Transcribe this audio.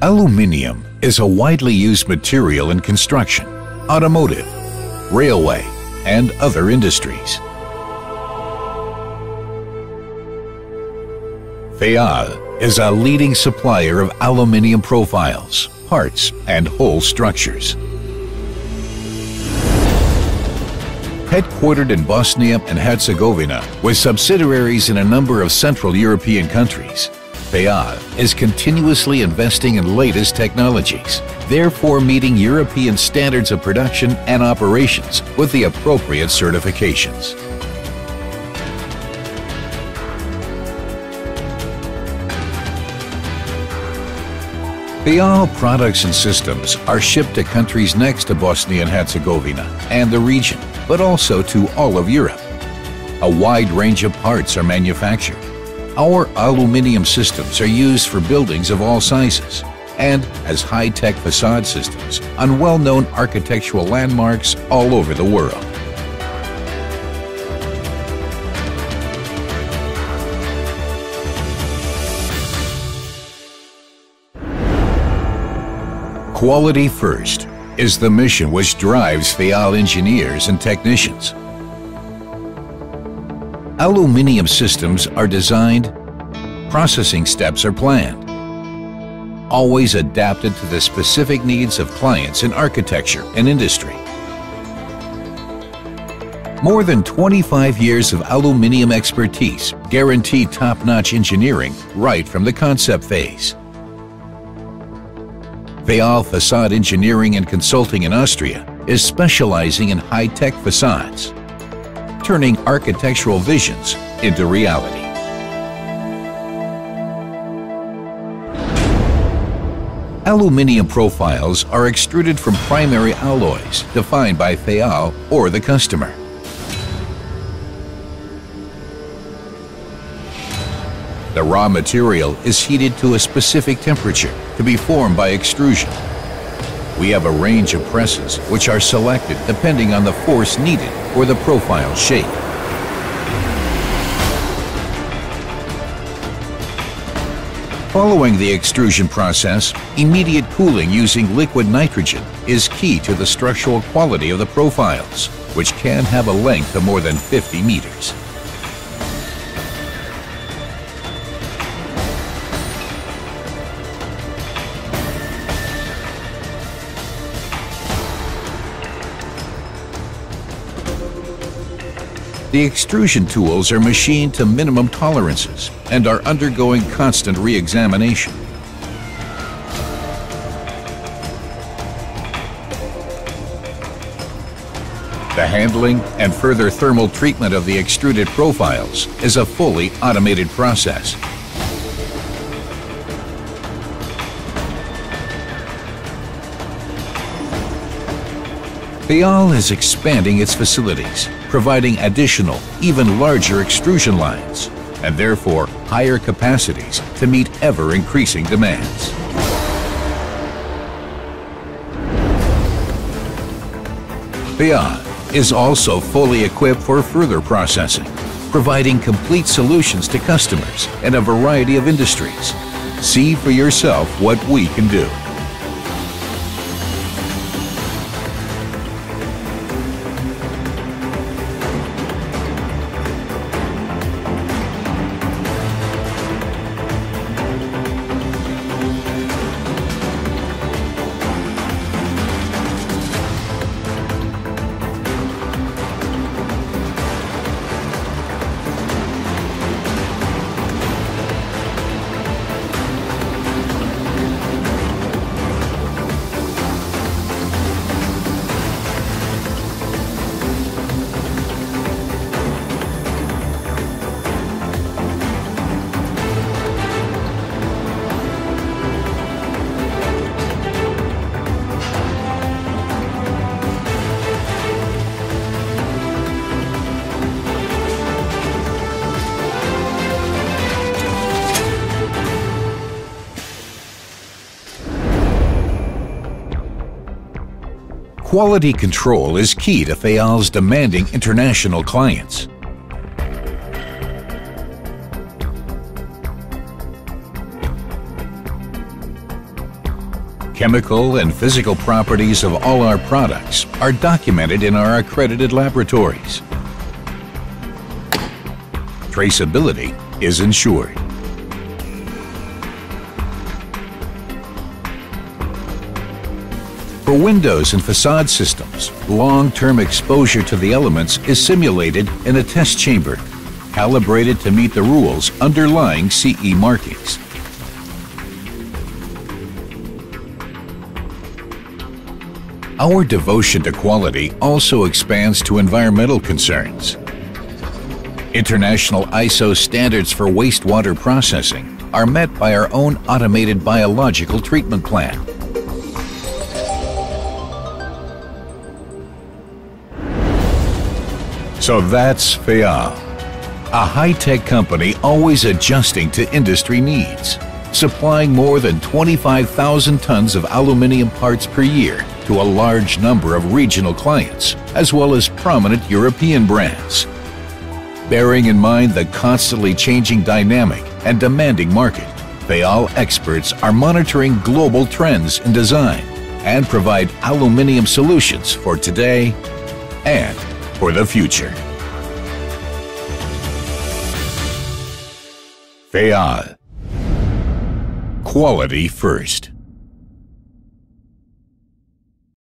Aluminium is a widely used material in construction, automotive, railway, and other industries. FEAL is a leading supplier of aluminium profiles, parts, and whole structures. Headquartered in Bosnia and Herzegovina with subsidiaries in a number of Central European countries, FEAL is continuously investing in latest technologies, therefore meeting European standards of production and operations with the appropriate certifications. FEAL products and systems are shipped to countries next to Bosnia and Herzegovina and the region, but also to all of Europe. A wide range of parts are manufactured. Our aluminium systems are used for buildings of all sizes and as high-tech facade systems on well-known architectural landmarks all over the world. Quality first is the mission which drives FEAL engineers and technicians. Aluminium systems are designed, processing steps are planned, always adapted to the specific needs of clients in architecture and industry. More than 25 years of aluminium expertise guarantee top-notch engineering right from the concept phase. FEAL Facade Engineering and Consulting in Austria is specializing in high-tech facades, turning architectural visions into reality. Aluminium profiles are extruded from primary alloys defined by FEAL or the customer. The raw material is heated to a specific temperature to be formed by extrusion. We have a range of presses which are selected depending on the force needed for the profile shape. Following the extrusion process, immediate cooling using liquid nitrogen is key to the structural quality of the profiles, which can have a length of more than 50 meters. The extrusion tools are machined to minimum tolerances and are undergoing constant re-examination. The handling and further thermal treatment of the extruded profiles is a fully automated process. FEAL is expanding its facilities, providing additional, even larger extrusion lines, and therefore higher capacities to meet ever-increasing demands. FEAL is also fully equipped for further processing, providing complete solutions to customers in a variety of industries. See for yourself what we can do. Quality control is key to FEAL's demanding international clients. Chemical and physical properties of all our products are documented in our accredited laboratories. Traceability is ensured. For windows and facade systems, long-term exposure to the elements is simulated in a test chamber, calibrated to meet the rules underlying CE markings. Our devotion to quality also expands to environmental concerns. International ISO standards for wastewater processing are met by our own automated biological treatment plant. So that's FEAL, a high-tech company always adjusting to industry needs, supplying more than 25,000 tons of aluminum parts per year to a large number of regional clients, as well as prominent European brands. Bearing in mind the constantly changing dynamic and demanding market, FEAL experts are monitoring global trends in design and provide aluminum solutions for today and for the future. FEAL. Quality first.